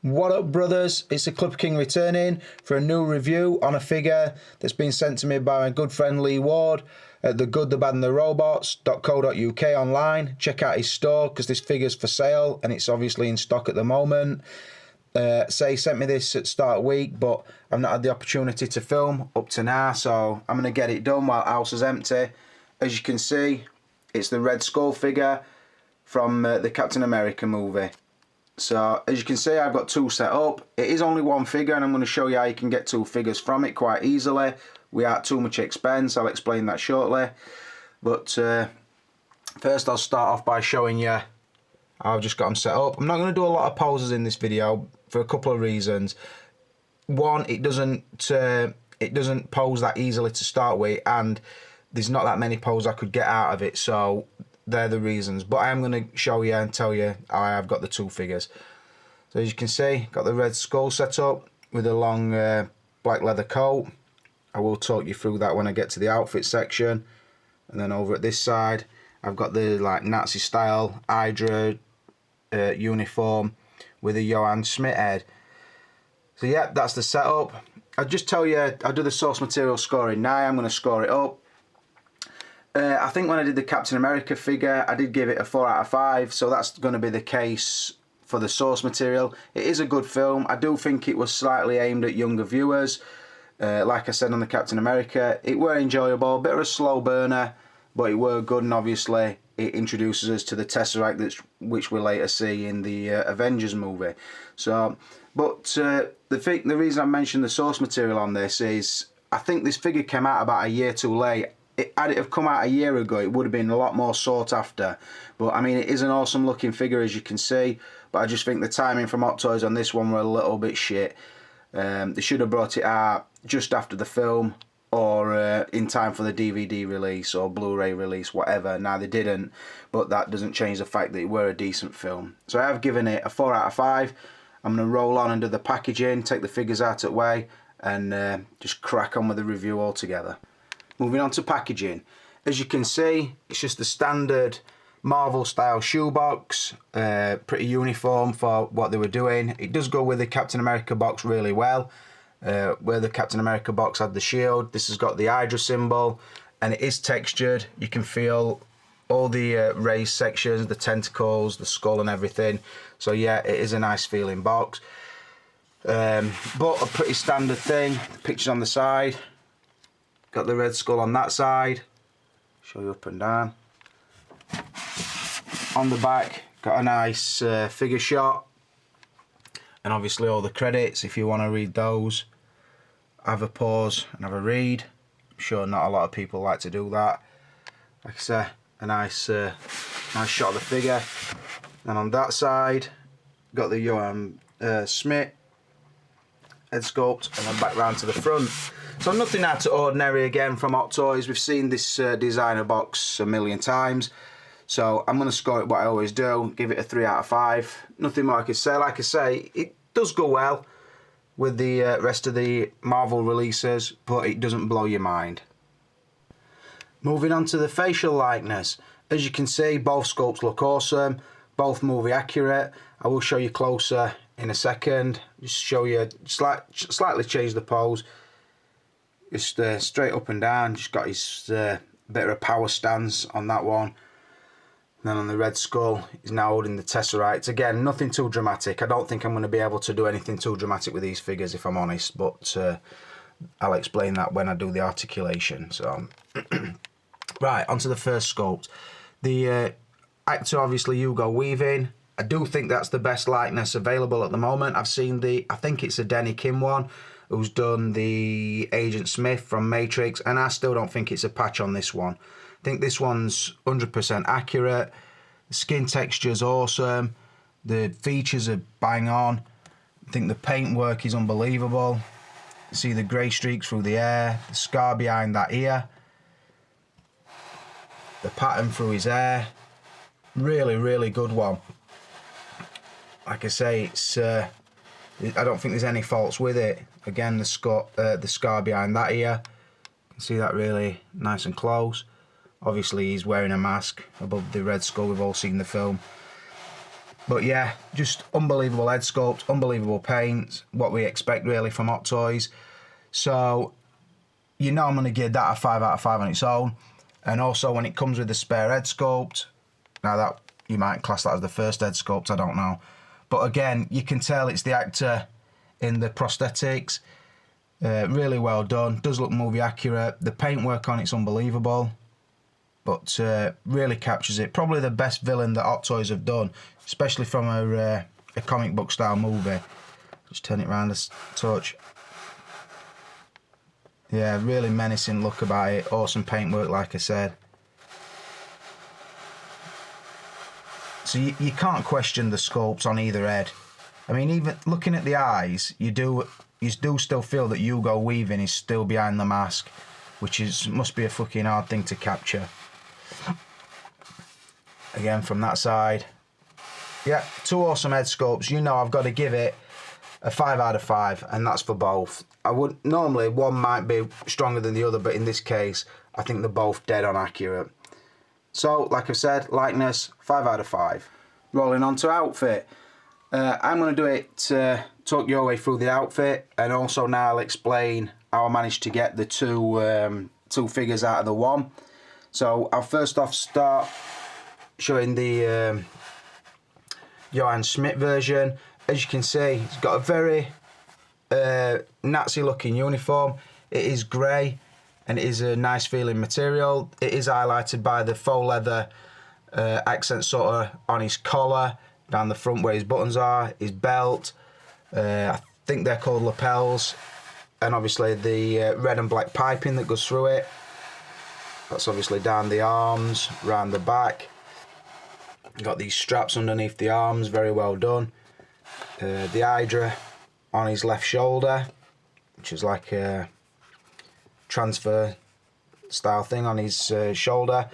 What up, brothers? It's the Clipper King returning for a new review on a figure that's been sent to me by my good friend Lee Ward at the Good, the Bad and the Robots.co.uk online. Check out his store because this figure's for sale and it's obviously in stock at the moment. He sent me this at the start of the week, but I've not had the opportunity to film up to now, so I'm going to get it done while the house is empty. As you can see, it's the Red Skull figure from the Captain America movie. So as you can see, I've got two set up. It is only one figure and I'm going to show you how you can get two figures from it quite easily without too much expense. I'll explain that shortly. But first I'll start off by showing you how I've just got them set up. I'm not going to do a lot of poses in this video for a couple of reasons. One, it doesn't pose that easily to start with, and there's not that many poses I could get out of it, so they're the reasons. But I am going to show you and tell you how I've got the two figures. So as you can see, got the Red Skull set up with a long black leather coat. I will talk you through that when I get to the outfit section. And then over at this side, I've got the like Nazi style Hydra uniform with a Johann Schmidt head. So yeah, that's the setup. I'll just tell you, I do the source material scoring now. I'm going to score it up. I think when I did the Captain America figure, I did give it a 4 out of 5, so that's going to be the case for the source material. It is a good film. I do think it was slightly aimed at younger viewers. Like I said on the Captain America, it were enjoyable, a bit of a slow burner, but it were good, and obviously it introduces us to the Tesseract, which we'll later see in the Avengers movie. So, but the reason I mentioned the source material on this is I think this figure came out about a year too late. Had it have come out a year ago, it would have been a lot more sought after. But I mean, it is an awesome looking figure, as you can see, but I just think the timing from Hot Toys on this one were a little bit shit. They should have brought it out just after the film, or in time for the DVD release or Blu-ray release, whatever. Now they didn't, but that doesn't change the fact that it were a decent film. So I have given it a 4 out of 5. I'm going to roll on and do the packaging, take the figures out of the way, and just crack on with the review altogether. Moving on to packaging. As you can see, it's just the standard Marvel style shoebox, pretty uniform for what they were doing. It does go with the Captain America box really well. Where the Captain America box had the shield, this has got the Hydra symbol, and it is textured. You can feel all the raised sections, the tentacles, the skull and everything. So yeah, it is a nice feeling box. But a pretty standard thing. The pictures on the side. Got the Red Skull on that side. Show you up and down. On the back, got a nice figure shot. And obviously all the credits, if you want to read those. Have a pause and have a read. I'm sure not a lot of people like to do that. Like I say, a nice shot of the figure. And on that side, got the Johann Schmidt head sculpt, and then back round to the front. So nothing out of ordinary again from Hot Toys. We've seen this designer box a million times. So I'm going to score it what I always do, give it a 3 out of 5. Nothing more I could say. Like I say, it does go well with the rest of the Marvel releases, but it doesn't blow your mind. Moving on to the facial likeness. As you can see, both sculpts look awesome, both movie accurate. I will show you closer in a second. Just show you, slightly change the pose. Just straight up and down, just got his bit of a power stance on that one. And then on the Red Skull, he's now holding the Tesseract. Again, nothing too dramatic. I don't think I'm going to be able to do anything too dramatic with these figures, if I'm honest, but I'll explain that when I do the articulation. So, right, onto the first sculpt. The actor, obviously, Hugo Weaving. I do think that's the best likeness available at the moment. I've seen I think it's a Denny Kim one, who's done the Agent Smith from Matrix, and I still don't think it's a patch on this one. I think this one's 100% accurate. The skin texture's awesome. The features are bang on. I think the paintwork is unbelievable. See the grey streaks through the hair, the scar behind that ear, the pattern through his hair. Really, really good one. Like I say, it's I don't think there's any faults with it. Again, the scar behind that ear. You can see that really nice and close. Obviously, he's wearing a mask above the Red Skull. We've all seen the film. But yeah, just unbelievable head sculpt, unbelievable paint, what we expect really from Hot Toys. So, you know I'm going to give that a 5 out of 5 on its own. And also when it comes with the spare head sculpt, now that you might class that as the first head sculpt, I don't know. But again, you can tell it's the actor in the prosthetics. Really well done, does look movie accurate. The paintwork on it's unbelievable. But really captures it. Probably the best villain that Hot Toys have done, especially from a comic book style movie. Just turn it around a touch. Yeah, really menacing look about it. Awesome paintwork, like I said. So you can't question the sculpts on either head. I mean, even looking at the eyes, you do still feel that Hugo Weaving is still behind the mask, which must be a fucking hard thing to capture. Again, from that side. Yeah, 2 awesome head sculpts. You know I've got to give it a 5 out of 5, and that's for both. I would normally, one might be stronger than the other, but in this case, I think they're both dead on accurate. So, like I said, likeness, 5 out of 5. Rolling on to outfit. I'm going to do it, talk your way through the outfit, and also now I'll explain how I managed to get the two figures out of the one. So I'll first off start showing the Johann Schmidt version. As you can see, it's got a very Nazi looking uniform. It is grey and it is a nice feeling material. It is highlighted by the faux leather accent sort of on his collar, down the front where his buttons are, his belt, I think they're called lapels, and obviously the red and black piping that goes through it. That's obviously down the arms, round the back. Got these straps underneath the arms, very well done. The Hydra on his left shoulder, which is like a transfer style thing on his shoulder.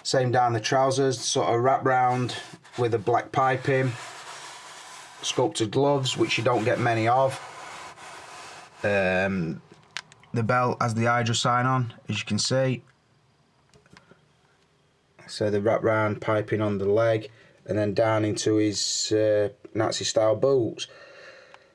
Same down the trousers, sort of wrap round with a black piping. Sculpted gloves, which you don't get many of. The belt has the Hydra sign on, as you can see. So the wrap round piping on the leg, and then down into his Nazi style boots.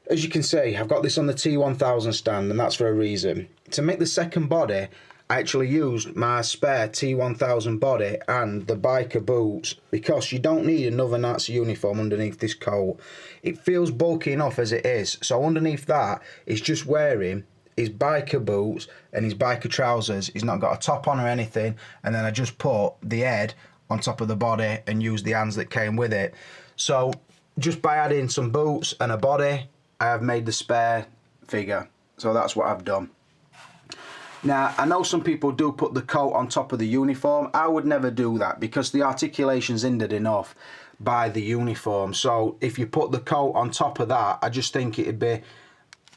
As you can see, I've got this on the T1000 stand, and that's for a reason. To make the second body, I actually used my spare T1000 body and the biker boots, because you don't need another Nazi uniform underneath this coat. It feels bulky enough as it is, so underneath that is just wearing his biker boots and his biker trousers. He's not got a top on or anything, and then I just put the head on top of the body and used the hands that came with it. So just by adding some boots and a body, I have made the spare figure. So that's what I've done. Now, I know some people do put the coat on top of the uniform. I would never do that because the articulation's hindered enough by the uniform. So if you put the coat on top of that, I just think it'd be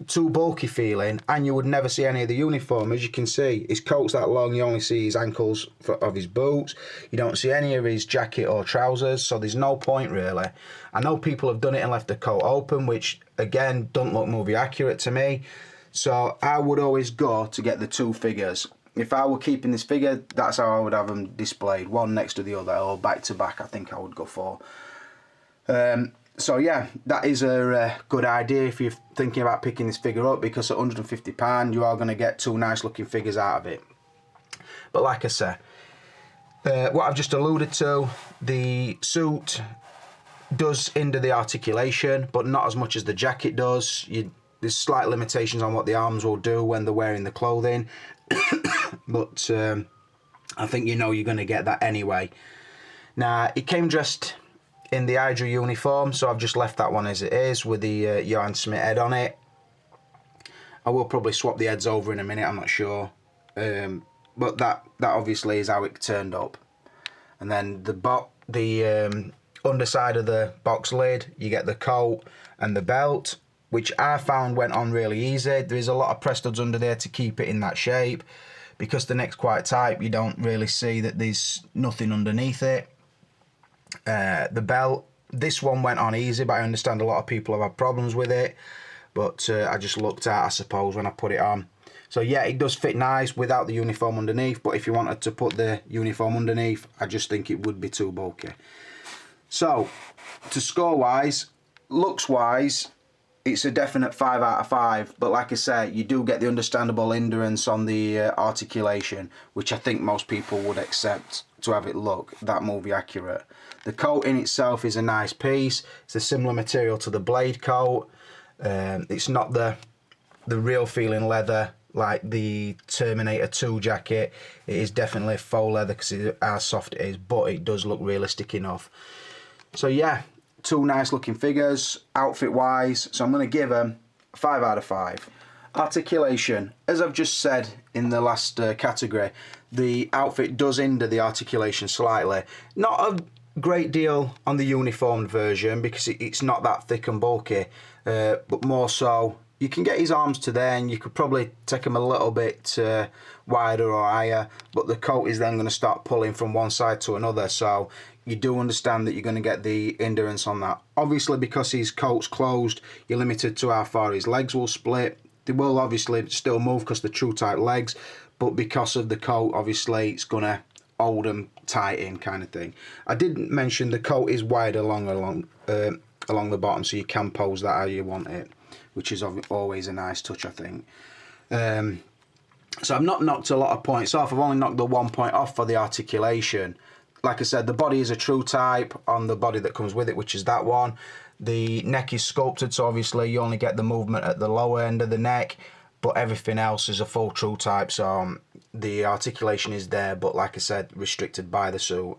too bulky feeling, and you would never see any of the uniform. As you can see, his coat's that long, you only see his ankles of his boots. You don't see any of his jacket or trousers, so there's no point really. I know people have done it and left the coat open, which again don't look movie accurate to me. So I would always go to get the two figures. If I were keeping this figure, that's how I would have them displayed, one next to the other, or back to back, I think I would go for. So yeah, that is a good idea if you're thinking about picking this figure up, because at £150 you are going to get two nice looking figures out of it. But like I said, what I've just alluded to, the suit does hinder the articulation, but not as much as the jacket does. There's slight limitations on what the arms will do when they're wearing the clothing, but I think you know you're going to get that anyway. Now, it came dressed in the Hydra uniform, so I've just left that one as it is with the Johann Schmidt head on it. I will probably swap the heads over in a minute, I'm not sure, but that obviously is how it turned up. And then the underside of the box lid, you get the coat and the belt, which I found went on really easy. There is a lot of press studs under there to keep it in that shape. Because the neck's quite tight, you don't really see that there's nothing underneath it. The belt, this one went on easy, but I understand a lot of people have had problems with it. But I just looked at, I suppose, when I put it on. So yeah, it does fit nice without the uniform underneath, but if you wanted to put the uniform underneath, I just think it would be too bulky. So, to score wise, looks wise, it's a definite 5 out of 5, but like I say, you do get the understandable hindrance on the articulation, which I think most people would accept to have it look that movie accurate. The coat in itself is a nice piece. It's a similar material to the Blade coat. It's not the real feeling leather like the Terminator 2 jacket. It is definitely faux leather because of how soft it is, but it does look realistic enough. So yeah, two nice looking figures, outfit wise, so I'm going to give them 5 out of 5. Articulation, as I've just said in the last category, the outfit does hinder the articulation slightly. Not a great deal on the uniformed version because it's not that thick and bulky, but more so you can get his arms to there and you could probably take them a little bit wider or higher, but the coat is then going to start pulling from one side to another, so you do understand that you're going to get the hindrance on that. Obviously, because his coat's closed, you're limited to how far his legs will split. They will obviously still move because they're true type legs, but because of the coat, obviously it's going to hold them tight in, kind of thing. I did mention the coat is wide along the bottom, so you can pose that how you want it, which is always a nice touch, I think. So I've not knocked a lot of points off. I've only knocked the 1 point off for the articulation. Like I said, the body is a true type on the body that comes with it, which is that one. The neck is sculpted, so obviously you only get the movement at the lower end of the neck, but everything else is a full true type, so the articulation is there, but like I said, restricted by the suit.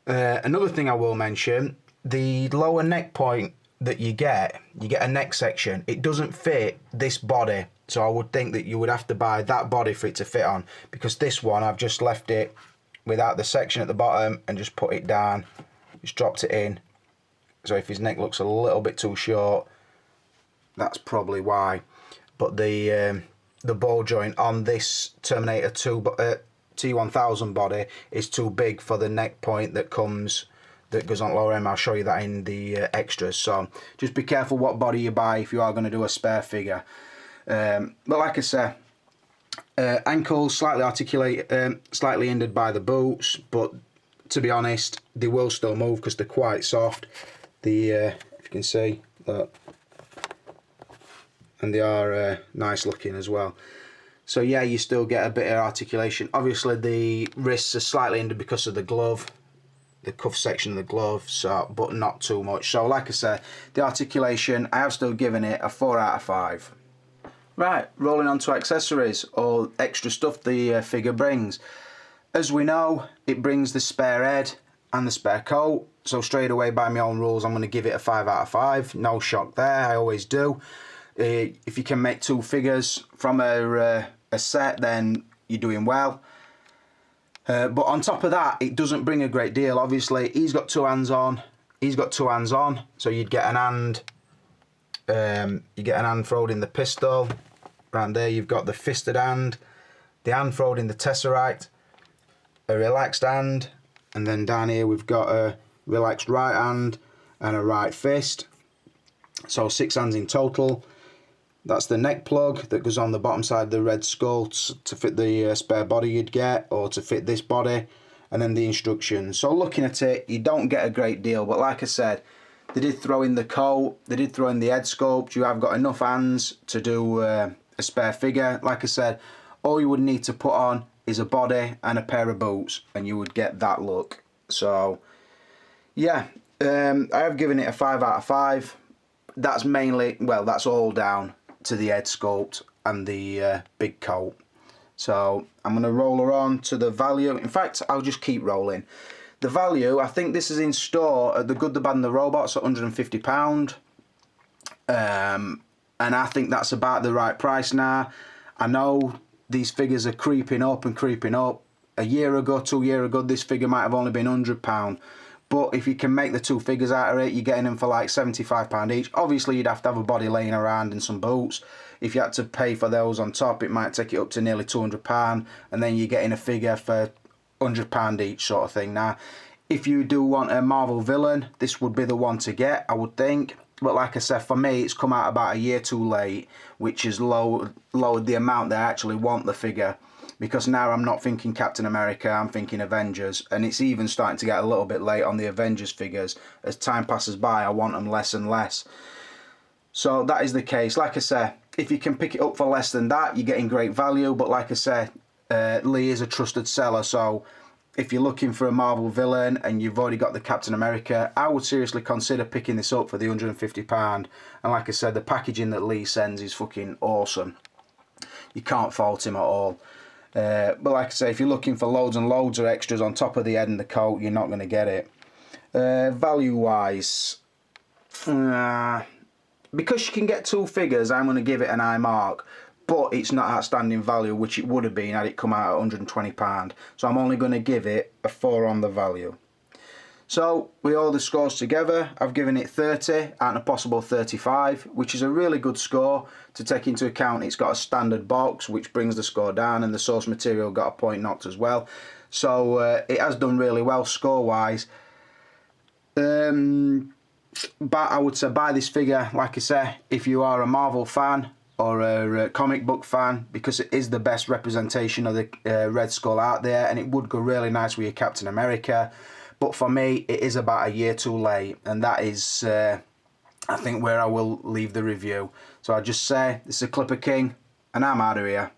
Another thing I will mention, the lower neck point that you get a neck section. It doesn't fit this body, so I would think that you would have to buy that body for it to fit on, because this one I've just left it without the section at the bottom and just put it down, just dropped it in. So if his neck looks a little bit too short, that's probably why. But the ball joint on this Terminator 2 T1000 body is too big for the neck point that goes on lower end. I'll show you that in the extras. So just be careful what body you buy if you are going to do a spare figure. But like I say, ankles slightly slightly hindered by the boots, but to be honest, they will still move because they're quite soft. If you can see, look, and they are nice looking as well. So yeah, you still get a bit of articulation. Obviously the wrists are slightly hindered because of the glove, the cuff section of the glove, so, but not too much. So like I said, the articulation, I have still given it a 4 out of 5. Right, rolling on to accessories or extra stuff the figure brings. As we know, it brings the spare head and the spare coat, so straight away by my own rules I'm going to give it a 5 out of 5. No shock there, I always do. If you can make 2 figures from a set, then you're doing well. But on top of that, it doesn't bring a great deal. Obviously, he's got 2 hands on, he's got 2 hands on, so you'd get an hand. You get an hand throwing the pistol. Around there, you've got the fisted hand, the hand throwing the tesseract, a relaxed hand, and then down here we've got a relaxed right hand and a right fist. So 6 hands in total. That's the neck plug that goes on the bottom side of the red skull to fit the spare body you'd get, or to fit this body, and then the instructions. So looking at it, you don't get a great deal, but like I said, they did throw in the coat, they did throw in the head sculpt. You have got enough hands to do a spare figure. Like I said, all you would need to put on is a body and a pair of boots and you would get that look. So yeah, I have given it a 5 out of 5. That's mainly, well, that's all down to the head sculpt and the big coat. So I'm going to roll her on to the value. In fact, I'll just keep rolling. The value, I think this is in store at The Good, the Bad and the Robots at £150. And I think that's about the right price now. I know these figures are creeping up and creeping up. A year ago, 2 years ago, this figure might have only been £100. But if you can make the 2 figures out of it, you're getting them for like £75 each. Obviously, you'd have to have a body laying around and some boots. If you had to pay for those on top, it might take it up to nearly £200. And then you're getting a figure for £100 each, sort of thing. Now, if you do want a Marvel villain, this would be the one to get, I would think. But like I said, for me, it's come out about a year too late, which has lowered the amount they actually want the figure. because now I'm not thinking Captain America, I'm thinking Avengers, and it's even starting to get a little bit late on the Avengers figures. As time passes by, I want them less and less. So that is the case. Like I say, if you can pick it up for less than that, you're getting great value. But like I say, Lee is a trusted seller, so if you're looking for a Marvel villain and you've already got the Captain America, I would seriously consider picking this up for the £150. And like I said, the packaging that Lee sends is fucking awesome. You can't fault him at all. But like I say, if you're looking for loads and loads of extras on top of the head and the coat, you're not going to get it. Value-wise, because you can get 2 figures, I'm going to give it an I mark. But it's not outstanding value, which it would have been had it come out at £120. So I'm only going to give it a 4 on the value. So with all the scores together, I've given it 30 out of a possible 35, which is a really good score to take into account. It's got a standard box, which brings the score down, and the source material got a point knocked as well. So it has done really well score-wise. But I would say buy this figure, like I say, if you are a Marvel fan or a comic book fan, because it is the best representation of the Red Skull out there, and it would go really nice with your Captain America. But for me, it is about a year too late, and that is, I think, where I will leave the review. So I just say, this is a Clipper King, and I'm out of here.